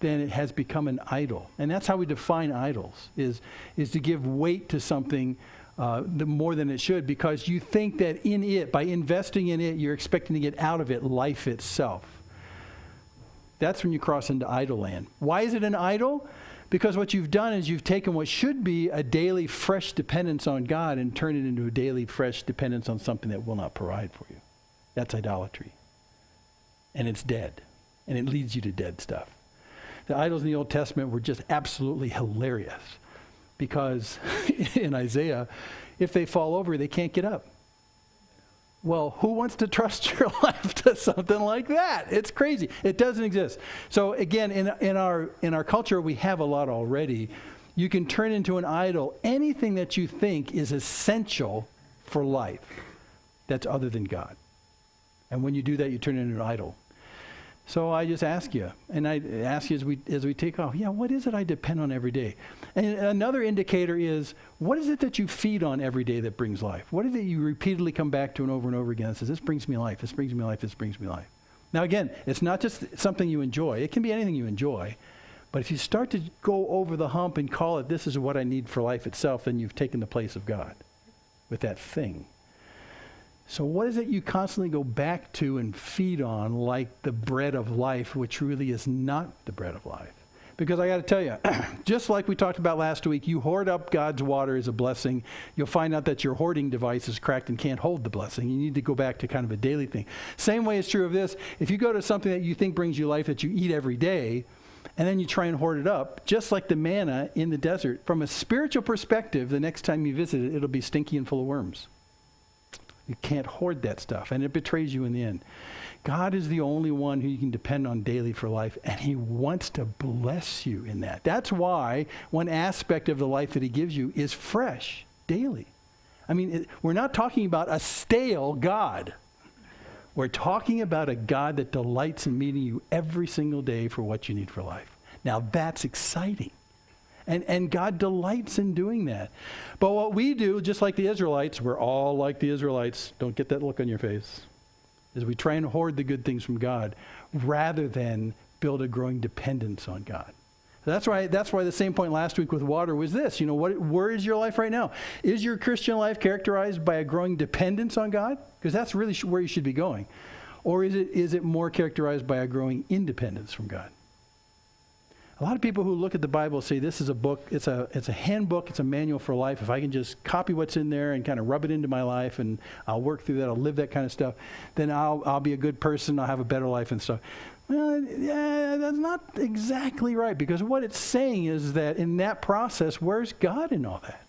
then it has become an idol. And that's how we define idols, is to give weight to something more than it should, because you think that in it, by investing in it, you're expecting to get out of it life itself. That's when you cross into idol land. Why is it an idol? Because what you've done is you've taken what should be a daily fresh dependence on God and turned it into a daily fresh dependence on something that will not provide for you. That's idolatry. And it's dead. And it leads you to dead stuff. The idols in the Old Testament were just absolutely hilarious, because in Isaiah, if they fall over, they can't get up. Well, who wants to trust your life to something like that? It's crazy. It doesn't exist. So again, in our culture, we have a lot already. You can turn into an idol anything that you think is essential for life that's other than God. And when you do that, you turn it into an idol. So I just ask you, and I ask you as we take off, what is it I depend on every day? And another indicator is, what is it that you feed on every day that brings life? What is it you repeatedly come back to and over again and says, this brings me life, this brings me life, this brings me life? Now again, it's not just something you enjoy. It can be anything you enjoy. But if you start to go over the hump and call it, this is what I need for life itself, then you've taken the place of God with that thing. So what is it you constantly go back to and feed on like the bread of life, which really is not the bread of life? Because I got to tell you, just like we talked about last week, you hoard up God's water as a blessing. You'll find out that your hoarding device is cracked and can't hold the blessing. You need to go back to kind of a daily thing. Same way is true of this. If you go to something that you think brings you life that you eat every day, and then you try and hoard it up, just like the manna in the desert, from a spiritual perspective, the next time you visit it, it'll be stinky and full of worms. You can't hoard that stuff, and it betrays you in the end. God is the only one who you can depend on daily for life, and he wants to bless you in that. That's why one aspect of the life that he gives you is fresh, daily. I mean, we're not talking about a stale God. We're talking about a God that delights in meeting you every single day for what you need for life. Now, that's exciting. And God delights in doing that. But what we do, just like the Israelites, we're all like the Israelites. Don't get that look on your face. Is we try and hoard the good things from God rather than build a growing dependence on God. That's why the same point last week with water was this. Where is your life right now? Is your Christian life characterized by a growing dependence on God? Because that's really where you should be going. Or is it more characterized by a growing independence from God? A lot of people who look at the Bible say this is a book, it's a handbook, it's a manual for life. If I can just copy what's in there and kind of rub it into my life and I'll work through that, I'll live that kind of stuff, then I'll be a good person, I'll have a better life and stuff. Well, yeah, that's not exactly right, because what it's saying is that in that process, where's God in all that?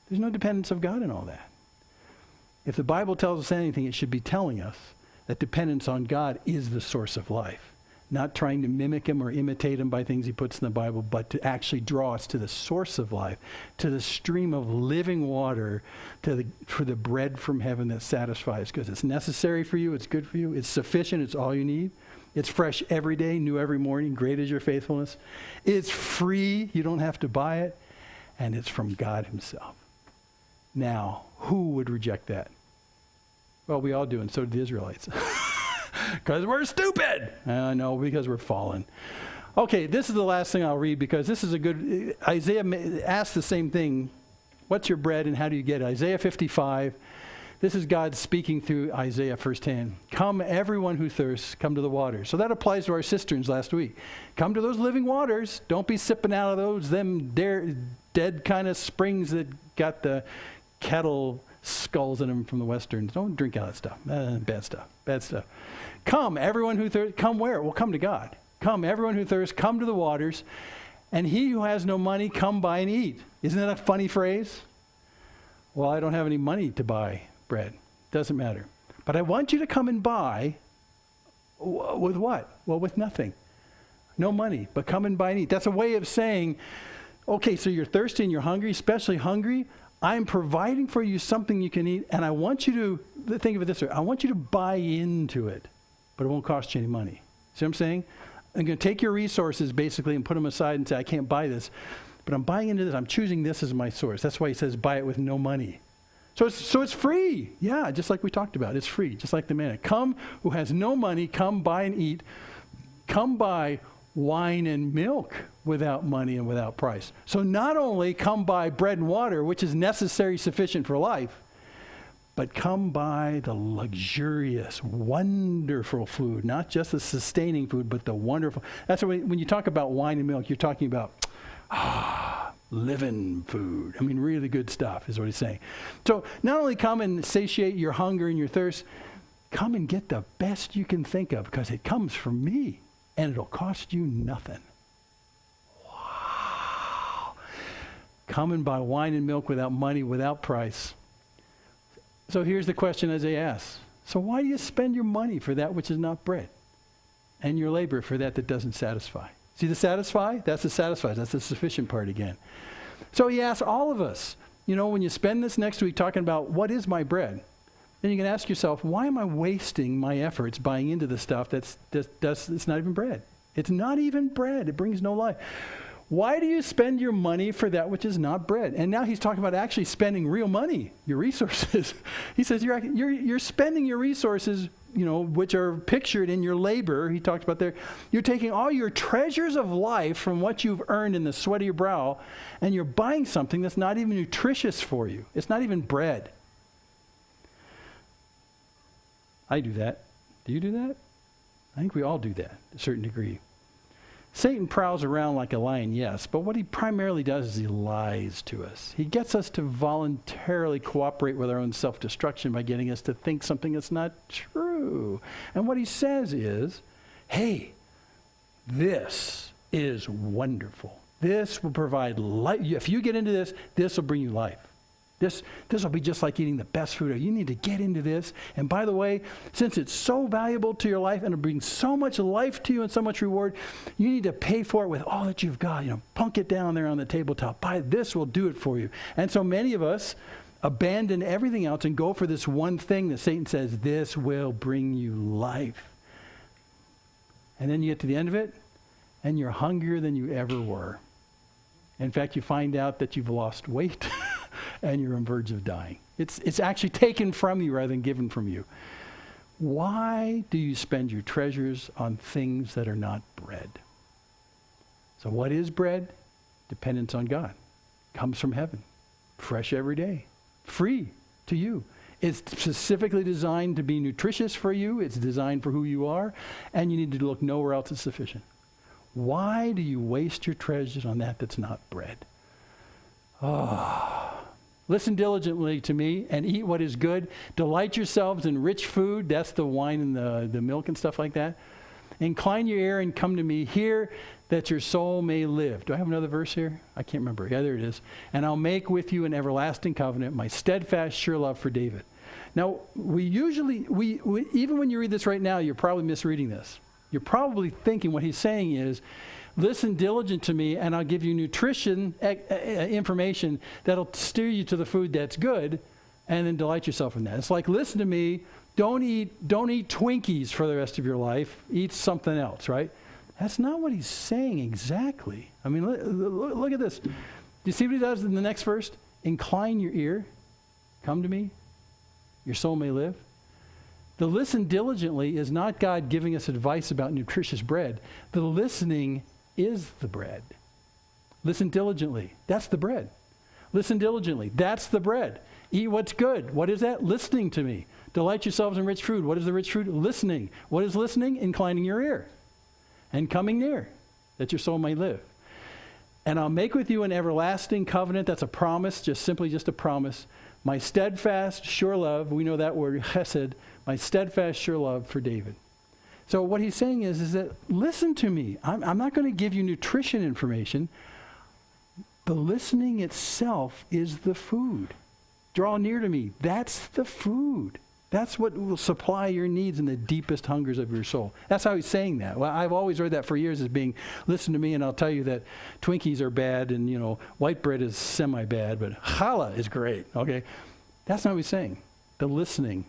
There's no dependence of God in all that. If the Bible tells us anything, it should be telling us that dependence on God is the source of life. Not trying to mimic him or imitate him by things he puts in the Bible, but to actually draw us to the source of life, to the stream of living water, for the bread from heaven that satisfies, because it's necessary for you, it's good for you, it's sufficient, it's all you need. It's fresh every day, new every morning, great is your faithfulness. It's free, you don't have to buy it, and it's from God himself. Now, who would reject that? Well, we all do, and so did the Israelites. Because we're stupid. I know, because we're fallen. Okay, this is the last thing I'll read, because this is a good, Isaiah asked the same thing. What's your bread and how do you get it? Isaiah 55. This is God speaking through Isaiah firsthand. Come, everyone who thirsts, come to the water. So that applies to our cisterns last week. Come to those living waters. Don't be sipping out of them dead kind of springs that got the cattle skulls in them from the westerns. Don't drink out of that stuff. Bad stuff. Come, everyone who thirsts. Come where? Well, come to God. Come, everyone who thirsts, come to the waters. And he who has no money, come buy and eat. Isn't that a funny phrase? Well, I don't have any money to buy bread. Doesn't matter. But I want you to come and buy with what? Well, with nothing. No money, but come and buy and eat. That's a way of saying, okay, so you're thirsty and you're hungry, especially hungry. I'm providing for you something you can eat, and I want you to, think of it this way, I want you to buy into it, but it won't cost you any money. See what I'm saying? I'm going to take your resources, basically, and put them aside and say, I can't buy this, but I'm buying into this. I'm choosing this as my source. That's why he says buy it with no money. So it's free. Yeah, just like we talked about. It's free, just like the manna. Come who has no money, come buy and eat. Come buy wine and milk without money and without price. So not only come buy bread and water, which is necessary, sufficient for life, but come buy the luxurious, wonderful food, not just the sustaining food, but the wonderful. That's when you talk about wine and milk, you're talking about living food. I mean, really good stuff is what he's saying. So not only come and satiate your hunger and your thirst, come and get the best you can think of, because it comes from me. And it'll cost you nothing. Wow. Come and buy wine and milk without money, without price. So here's the question Isaiah asks. So why do you spend your money for that which is not bread? And your labor for that doesn't satisfy? See the satisfy? That's the satisfies. That's the sufficient part again. So he asks all of us, when you spend this next week talking about what is my bread, then you can ask yourself, why am I wasting my efforts buying into the stuff it's not even bread? It's not even bread. It brings no life. Why do you spend your money for that which is not bread? And now he's talking about actually spending real money, your resources. He says you're spending your resources, which are pictured in your labor. He talked about there. You're taking all your treasures of life from what you've earned in the sweat of your brow, and you're buying something that's not even nutritious for you. It's not even bread. I do that. Do you do that? I think we all do that to a certain degree. Satan prowls around like a lion, yes, but what he primarily does is he lies to us. He gets us to voluntarily cooperate with our own self-destruction by getting us to think something that's not true. And what he says is, hey, this is wonderful. This will provide life. If you get into this, this will bring you life. This will be just like eating the best food. You need to get into this. And by the way, since it's so valuable to your life and it brings so much life to you and so much reward, you need to pay for it with all that you've got. Plunk it down there on the tabletop. Buy this will do it for you. And so many of us abandon everything else and go for this one thing that Satan says, this will bring you life. And then you get to the end of it, and you're hungrier than you ever were. In fact, you find out that you've lost weight and you're on verge of dying. It's actually taken from you rather than given from you. Why do you spend your treasures on things that are not bread? So what is bread? Dependence on God. Comes from heaven. Fresh every day. Free to you. It's specifically designed to be nutritious for you. It's designed for who you are. And you need to look nowhere else is sufficient. Why do you waste your treasures on that that's not bread? Listen diligently to me and eat what is good. Delight yourselves in rich food. That's the wine and the milk and stuff like that. Incline your ear and come to me. Hear that your soul may live. Do I have another verse here? I can't remember. Yeah, there it is. And I'll make with you an everlasting covenant, my steadfast, sure love for David. Now, we usually, even when you read this right now, you're probably misreading this. You're probably thinking what he's saying is, listen diligent to me and I'll give you nutrition information that'll steer you to the food that's good and then delight yourself in that. It's like, listen to me, don't eat Twinkies for the rest of your life. Eat something else, right? That's not what he's saying exactly. I mean, look at this. Do you see what he does in the next verse? Incline your ear, come to me, your soul may live. The listen diligently is not God giving us advice about nutritious bread. The listening is the bread. Listen diligently. That's the bread. Listen diligently. That's the bread. Eat what's good. What is that? Listening to me. Delight yourselves in rich food. What is the rich food? Listening. What is listening? Inclining your ear and coming near, that your soul may live. And I'll make with you an everlasting covenant. That's a promise, just a promise. My steadfast, sure love, we know that word, chesed, my steadfast, sure love for David. So what he's saying is that listen to me. I'm not going to give you nutrition information. The listening itself is the food. Draw near to me. That's the food. That's what will supply your needs and the deepest hungers of your soul. That's how he's saying that. Well, I've always heard that for years as being, listen to me and I'll tell you that Twinkies are bad and, white bread is semi-bad, but challah is great, okay? That's not what he's saying. The listening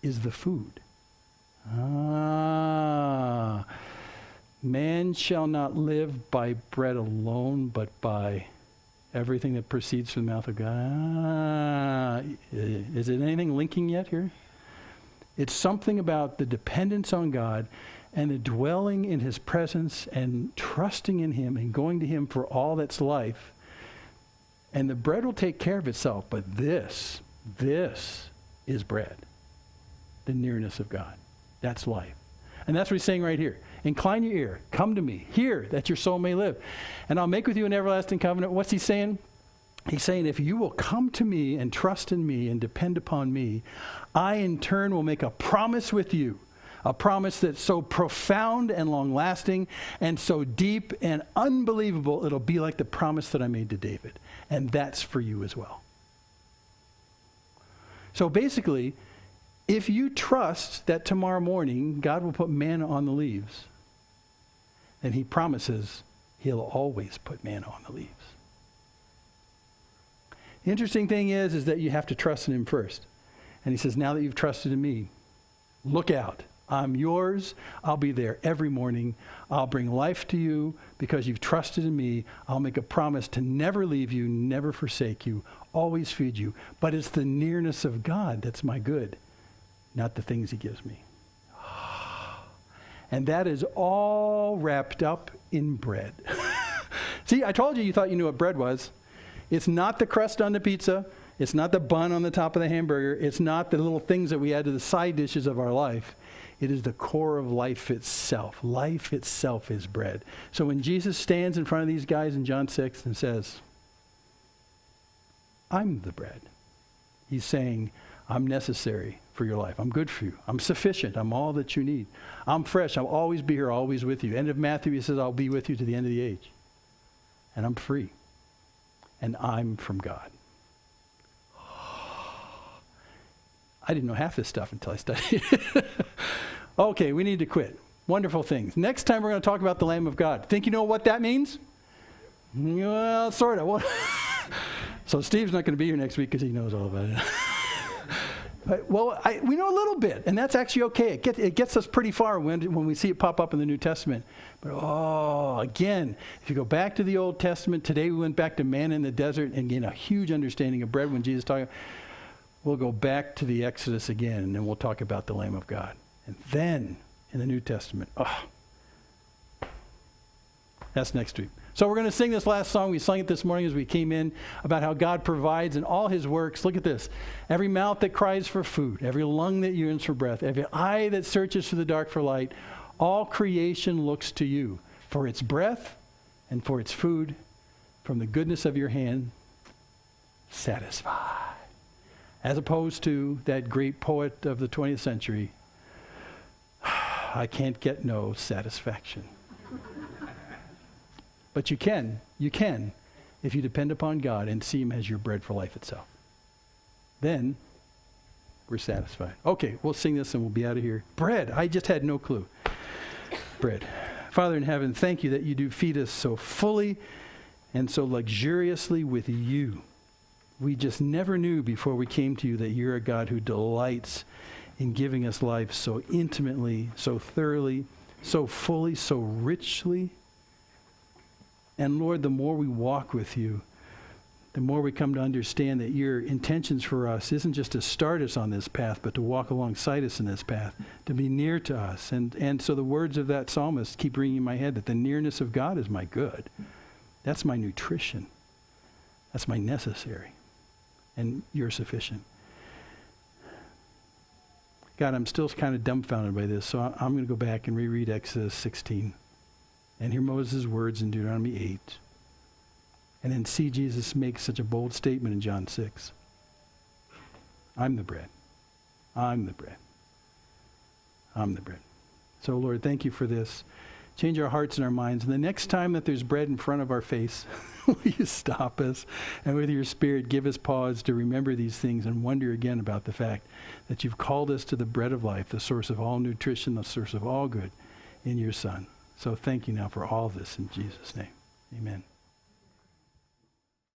is the food. Man shall not live by bread alone, but by everything that proceeds from the mouth of God. Is it anything linking yet here? It's something about the dependence on God and the dwelling in his presence and trusting in him and going to him for all that's life. And the bread will take care of itself, but this is bread. The nearness of God. That's life. And that's what he's saying right here. Incline your ear. Come to me. Hear that your soul may live. And I'll make with you an everlasting covenant. What's he saying? He's saying, if you will come to me and trust in me and depend upon me, I in turn will make a promise with you. A promise that's so profound and long-lasting and so deep and unbelievable, it'll be like the promise that I made to David. And that's for you as well. So basically, if you trust that tomorrow morning God will put manna on the leaves, then he promises he'll always put manna on the leaves. The interesting thing is that you have to trust in him first. And he says, now that you've trusted in me, look out. I'm yours. I'll be there every morning. I'll bring life to you because you've trusted in me. I'll make a promise to never leave you, never forsake you, always feed you. But it's the nearness of God that's my good, not the things he gives me. And that is all wrapped up in bread. See, I told you thought you knew what bread was. It's not the crust on the pizza. It's not the bun on the top of the hamburger. It's not the little things that we add to the side dishes of our life. It is the core of life itself. Life itself is bread. So when Jesus stands in front of these guys in John 6 and says, I'm the bread, he's saying, I'm necessary for your life. I'm good for you. I'm sufficient. I'm all that you need. I'm fresh. I'll always be here, always with you. End of Matthew, he says, I'll be with you to the end of the age. And I'm free. And I'm from God. I didn't know half this stuff until I studied it. Okay, we need to quit. Wonderful things. Next time we're going to talk about the Lamb of God. Think you know what that means? Well, sort of. So Steve's not going to be here next week because he knows all about it. Well, we know a little bit, and that's actually okay. It gets us pretty far when we see it pop up in the New Testament. But again, if you go back to the Old Testament, today we went back to manna in the desert and gain a huge understanding of bread when Jesus talked. We'll go back to the Exodus again, and then we'll talk about the Lamb of God. And then in the New Testament, that's next week. So we're going to sing this last song. We sang it this morning as we came in about how God provides in all his works. Look at this. Every mouth that cries for food, every lung that yearns for breath, every eye that searches through the dark for light, all creation looks to you for its breath and for its food. From the goodness of your hand, satisfy. As opposed to that great poet of the 20th century, I can't get no satisfaction. But you can, if you depend upon God and see him as your bread for life itself. Then we're satisfied. Okay, we'll sing this and we'll be out of here. Bread, I just had no clue. Bread. Father in heaven, thank you that you do feed us so fully and so luxuriously with you. We just never knew before we came to you that you're a God who delights in giving us life so intimately, so thoroughly, so fully, so richly. And Lord, the more we walk with you, the more we come to understand that your intentions for us isn't just to start us on this path, but to walk alongside us in this path, to be near to us. And so the words of that psalmist keep ringing in my head that the nearness of God is my good. That's my nutrition. That's my necessary. And you're sufficient. God, I'm still kind of dumbfounded by this, so I'm going to go back and reread Exodus 16. And hear Moses' words in Deuteronomy 8. And then see Jesus make such a bold statement in John 6. I'm the bread. I'm the bread. I'm the bread. So, Lord, thank you for this. Change our hearts and our minds. And the next time that there's bread in front of our face, will you stop us? And with your Spirit, give us pause to remember these things and wonder again about the fact that you've called us to the bread of life, the source of all nutrition, the source of all good in your Son. So thank you now for all this in Jesus' name. Amen.